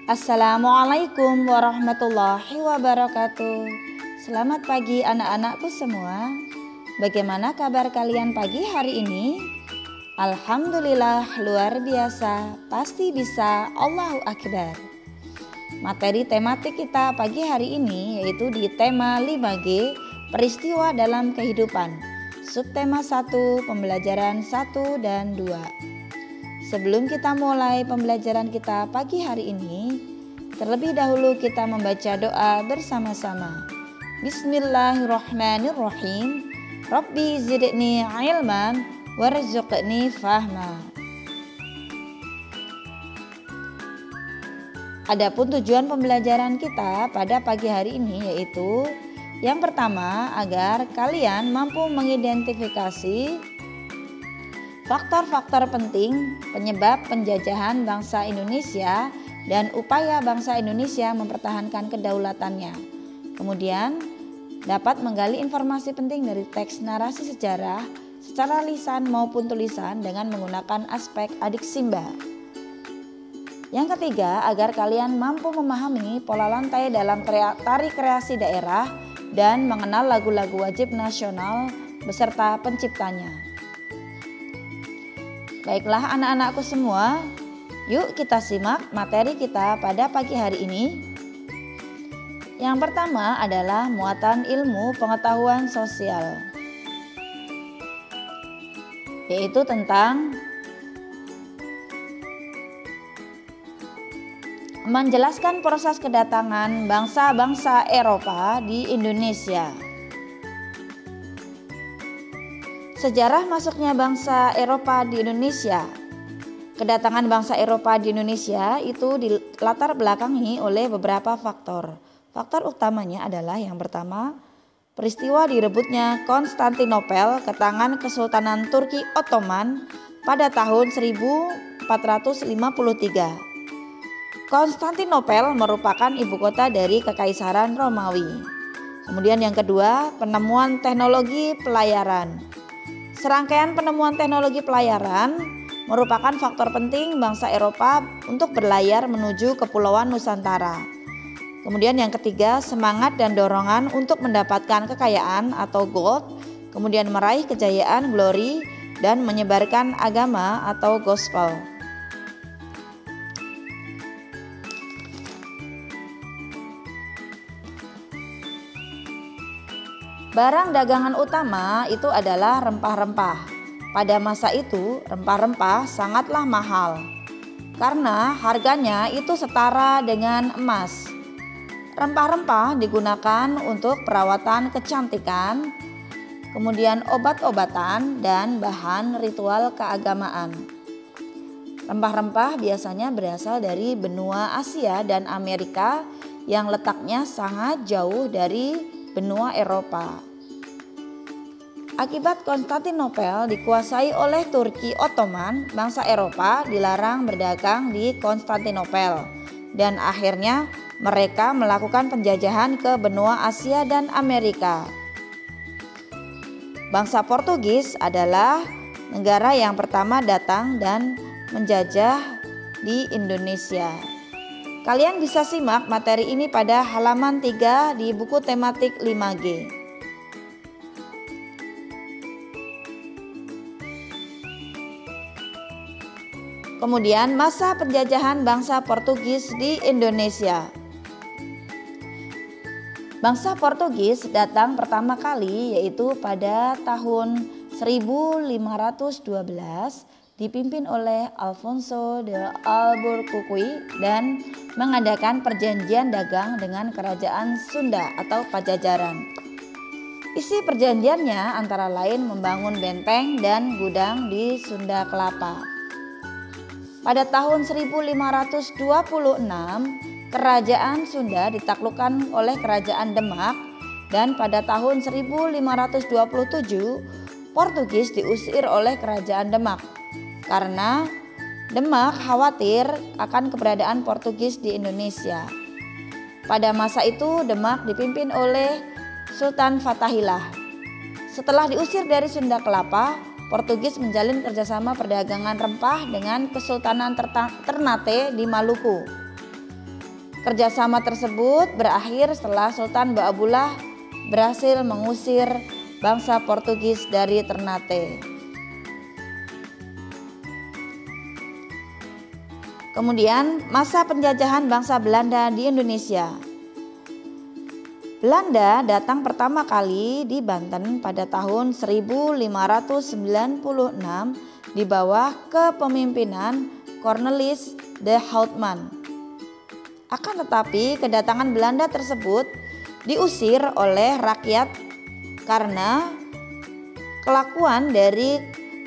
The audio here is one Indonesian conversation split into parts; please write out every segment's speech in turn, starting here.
Assalamualaikum warahmatullahi wabarakatuh. Selamat pagi anak-anakku semua. Bagaimana kabar kalian pagi hari ini? Alhamdulillah luar biasa, pasti bisa, Allahu Akbar. Materi tematik kita pagi hari ini yaitu di tema 5G, peristiwa dalam kehidupan. Subtema 1, pembelajaran 1 dan 2. Sebelum kita mulai pembelajaran kita pagi hari ini, terlebih dahulu kita membaca doa bersama-sama. Bismillahirrahmanirrahim. Rabbi zidni ilman warzuqni fahma. Adapun tujuan pembelajaran kita pada pagi hari ini yaitu yang pertama, agar kalian mampu mengidentifikasi faktor-faktor penting penyebab penjajahan bangsa Indonesia dan upaya bangsa Indonesia mempertahankan kedaulatannya. Kemudian dapat menggali informasi penting dari teks narasi sejarah secara lisan maupun tulisan dengan menggunakan aspek adik simba. Yang ketiga, agar kalian mampu memahami pola lantai dalam tari kreasi daerah dan mengenal lagu-lagu wajib nasional beserta penciptanya. Baiklah anak-anakku semua, yuk kita simak materi kita pada pagi hari ini. Yang pertama adalah muatan ilmu pengetahuan sosial, yaitu tentang menjelaskan proses kedatangan bangsa-bangsa Eropa di Indonesia. Sejarah masuknya bangsa Eropa di Indonesia. Kedatangan bangsa Eropa di Indonesia itu dilatar belakangi oleh beberapa faktor. Faktor utamanya adalah yang pertama, peristiwa direbutnya Konstantinopel ke tangan Kesultanan Turki Ottoman pada tahun 1453. Konstantinopel merupakan ibu kota dari Kekaisaran Romawi. Kemudian yang kedua, penemuan teknologi pelayaran. Serangkaian penemuan teknologi pelayaran merupakan faktor penting bangsa Eropa untuk berlayar menuju Kepulauan Nusantara. Kemudian yang ketiga, semangat dan dorongan untuk mendapatkan kekayaan atau gold, kemudian meraih kejayaan, glory, dan menyebarkan agama atau gospel. Barang dagangan utama itu adalah rempah-rempah. Pada masa itu, rempah-rempah sangatlah mahal karena harganya itu setara dengan emas. Rempah-rempah digunakan untuk perawatan kecantikan, kemudian obat-obatan dan bahan ritual keagamaan. Rempah-rempah biasanya berasal dari benua Asia dan Amerika yang letaknya sangat jauh dari benua Eropa. Akibat Konstantinopel dikuasai oleh Turki Ottoman, bangsa Eropa dilarang berdagang di Konstantinopel dan akhirnya mereka melakukan penjajahan ke benua Asia dan Amerika. Bangsa Portugis adalah negara yang pertama datang dan menjajah di Indonesia. Kalian bisa simak materi ini pada halaman 3 di buku tematik 5G. Kemudian masa penjajahan bangsa Portugis di Indonesia. Bangsa Portugis datang pertama kali yaitu pada tahun 1512 dipimpin oleh Alfonso de Albuquerque dan mengadakan perjanjian dagang dengan kerajaan Sunda atau Pajajaran. Isi perjanjiannya antara lain membangun benteng dan gudang di Sunda Kelapa. Pada tahun 1526, kerajaan Sunda ditaklukkan oleh kerajaan Demak dan pada tahun 1527 Portugis diusir oleh kerajaan Demak karena Demak khawatir akan keberadaan Portugis di Indonesia. Pada masa itu Demak dipimpin oleh Sultan Fathahillah. Setelah diusir dari Sunda Kelapa, Portugis menjalin kerjasama perdagangan rempah dengan Kesultanan Ternate di Maluku. Kerjasama tersebut berakhir setelah Sultan Baabullah berhasil mengusir bangsa Portugis dari Ternate. Kemudian masa penjajahan bangsa Belanda di Indonesia. Belanda datang pertama kali di Banten pada tahun 1596 di bawah kepemimpinan Cornelis de Houtman. Akan tetapi kedatangan Belanda tersebut diusir oleh rakyat karena kelakuan dari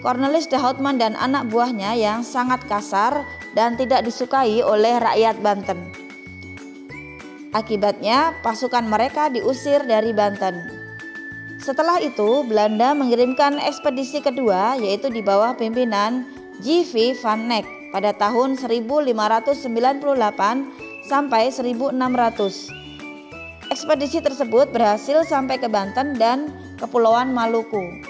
Cornelis de Houtman dan anak buahnya yang sangat kasar dan tidak disukai oleh rakyat Banten. Akibatnya pasukan mereka diusir dari Banten. Setelah itu Belanda mengirimkan ekspedisi kedua yaitu di bawah pimpinan J.V. van Neck pada tahun 1598 sampai 1600. Ekspedisi tersebut berhasil sampai ke Banten dan Kepulauan Maluku.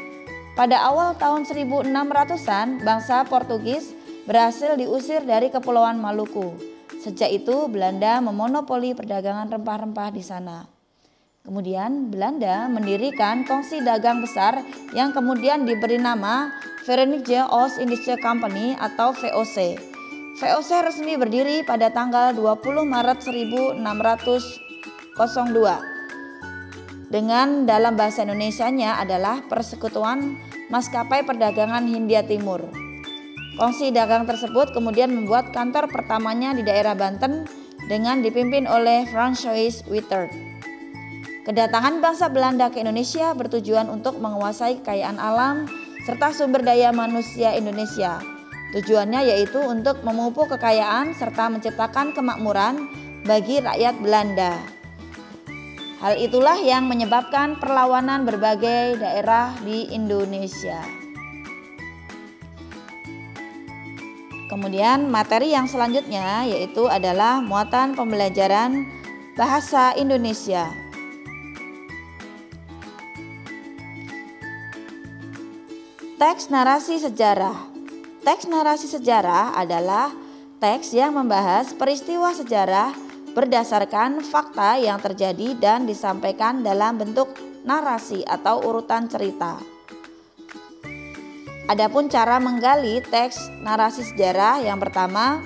Pada awal tahun 1600-an bangsa Portugis berhasil diusir dari Kepulauan Maluku. Sejak itu Belanda memonopoli perdagangan rempah-rempah di sana. Kemudian Belanda mendirikan kongsi dagang besar yang kemudian diberi nama Verenigde Oost-Indische Compagnie atau VOC. VOC resmi berdiri pada tanggal 20 Maret 1602. Dengan dalam bahasa Indonesianya adalah Persekutuan Maskapai Perdagangan Hindia Timur. Kongsi dagang tersebut kemudian membuat kantor pertamanya di daerah Banten dengan dipimpin oleh François Wittert. Kedatangan bangsa Belanda ke Indonesia bertujuan untuk menguasai kekayaan alam serta sumber daya manusia Indonesia. Tujuannya yaitu untuk memupuk kekayaan serta menciptakan kemakmuran bagi rakyat Belanda. Hal itulah yang menyebabkan perlawanan berbagai daerah di Indonesia. Kemudian materi yang selanjutnya yaitu adalah muatan pembelajaran bahasa Indonesia. Teks narasi sejarah. Teks narasi sejarah adalah teks yang membahas peristiwa sejarah berdasarkan fakta yang terjadi dan disampaikan dalam bentuk narasi atau urutan cerita. Adapun cara menggali teks narasi sejarah, yang pertama,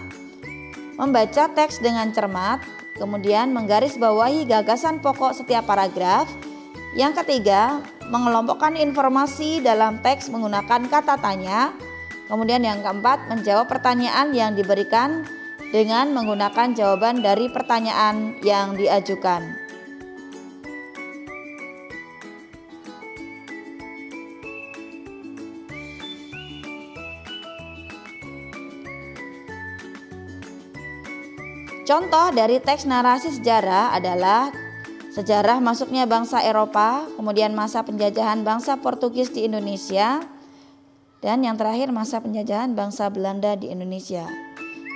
membaca teks dengan cermat, kemudian menggarisbawahi gagasan pokok setiap paragraf. Yang ketiga, mengelompokkan informasi dalam teks menggunakan kata tanya. Kemudian yang keempat, menjawab pertanyaan yang diberikan dengan menggunakan jawaban dari pertanyaan yang diajukan. Contoh dari teks narasi sejarah adalah sejarah masuknya bangsa Eropa, kemudian masa penjajahan bangsa Portugis di Indonesia, dan yang terakhir masa penjajahan bangsa Belanda di Indonesia.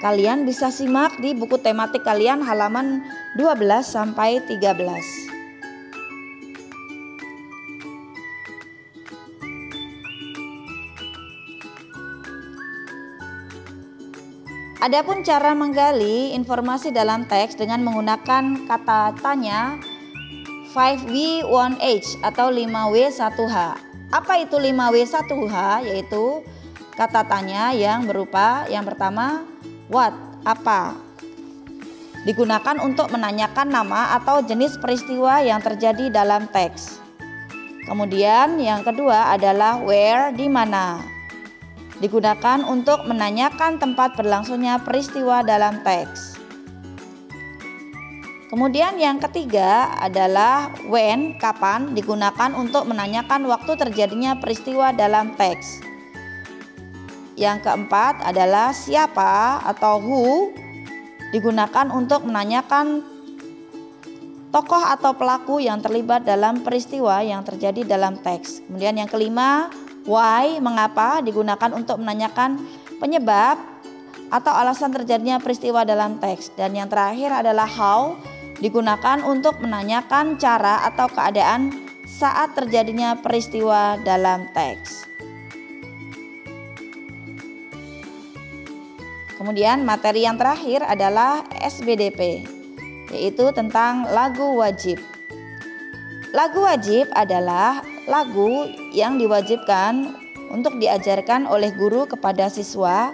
Kalian bisa simak di buku tematik kalian halaman 12 sampai 13. Adapun cara menggali informasi dalam teks dengan menggunakan kata tanya 5W1H atau 5W1H. Apa itu 5W1H? Yaitu kata tanya yang berupa yang pertama what, apa. Digunakan untuk menanyakan nama atau jenis peristiwa yang terjadi dalam teks. Kemudian yang kedua adalah where, di mana. Digunakan untuk menanyakan tempat berlangsungnya peristiwa dalam teks. Kemudian yang ketiga adalah when, kapan, digunakan untuk menanyakan waktu terjadinya peristiwa dalam teks. Yang keempat adalah siapa atau who, digunakan untuk menanyakan tokoh atau pelaku yang terlibat dalam peristiwa yang terjadi dalam teks. Kemudian yang kelima, why, mengapa, digunakan untuk menanyakan penyebab atau alasan terjadinya peristiwa dalam teks. Dan yang terakhir adalah how, digunakan untuk menanyakan cara atau keadaan saat terjadinya peristiwa dalam teks. Kemudian materi yang terakhir adalah SBDP. yaitu tentang lagu wajib. Lagu wajib adalah lagu yang diwajibkan untuk diajarkan oleh guru kepada siswa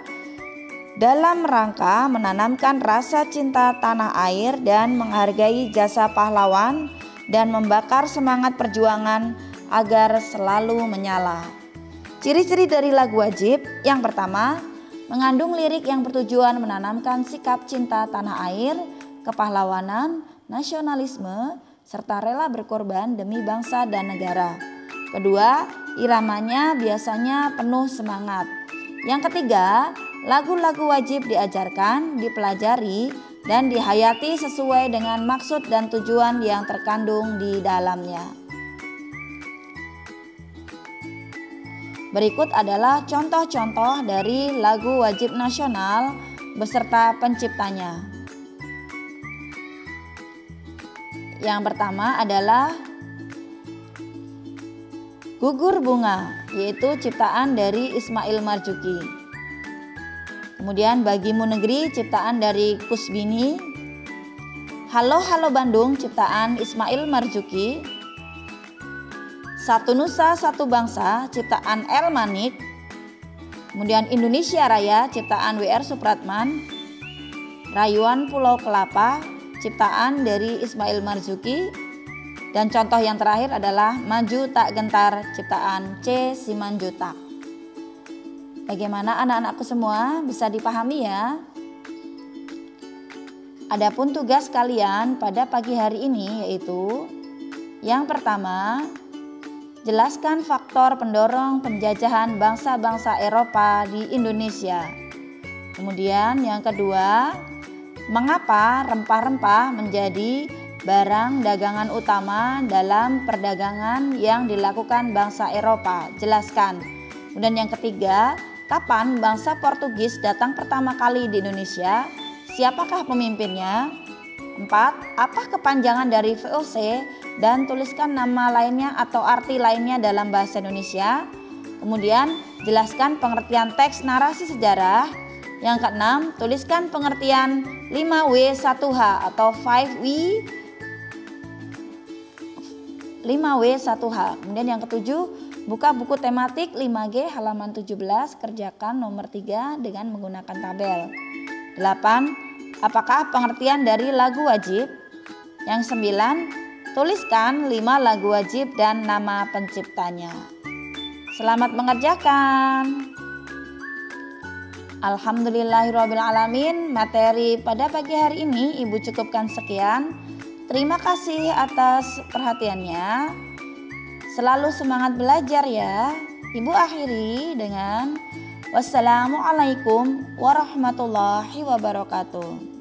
dalam rangka menanamkan rasa cinta tanah air dan menghargai jasa pahlawan dan membakar semangat perjuangan agar selalu menyala. Ciri-ciri dari lagu wajib yang pertama, mengandung lirik yang bertujuan menanamkan sikap cinta tanah air, kepahlawanan, nasionalisme, serta rela berkorban demi bangsa dan negara. Kedua, iramanya biasanya penuh semangat. Yang ketiga, lagu-lagu wajib diajarkan, dipelajari, dan dihayati sesuai dengan maksud dan tujuan yang terkandung di dalamnya. Berikut adalah contoh-contoh dari lagu wajib nasional beserta penciptanya. Yang pertama adalah Gugur Bunga, yaitu ciptaan dari Ismail Marzuki. Kemudian Bagimu Negeri, ciptaan dari Kusbini. Halo Halo Bandung, ciptaan Ismail Marzuki. Satu Nusa Satu Bangsa, ciptaan El Manik. Kemudian Indonesia Raya, ciptaan W.R. Supratman. Rayuan Pulau Kelapa, ciptaan dari Ismail Marzuki. Dan contoh yang terakhir adalah Maju Tak Gentar, ciptaan C. Simanjuntak. Bagaimana anak-anakku semua, bisa dipahami ya? Adapun tugas kalian pada pagi hari ini yaitu yang pertama, jelaskan faktor pendorong penjajahan bangsa-bangsa Eropa di Indonesia. Kemudian yang kedua, mengapa rempah-rempah menjadi barang dagangan utama dalam perdagangan yang dilakukan bangsa Eropa? Jelaskan. Kemudian yang ketiga, kapan bangsa Portugis datang pertama kali di Indonesia? Siapakah pemimpinnya? 4. Apa kepanjangan dari VOC dan tuliskan nama lainnya atau arti lainnya dalam bahasa Indonesia. Kemudian jelaskan pengertian teks narasi sejarah. Yang keenam, tuliskan pengertian 5W1H atau 5W1H. Kemudian yang ketujuh, buka buku tematik 5G halaman 17, kerjakan nomor 3 dengan menggunakan tabel. 8. Apakah pengertian dari lagu wajib? Yang 9, tuliskan 5 lagu wajib dan nama penciptanya. Selamat mengerjakan. Alhamdulillahirrabbilalamin. Materi pada pagi hari ini Ibu cukupkan sekian. Terima kasih atas perhatiannya. Selalu semangat belajar ya. Ibu akhiri dengan wassalamualaikum warahmatullahi wabarakatuh.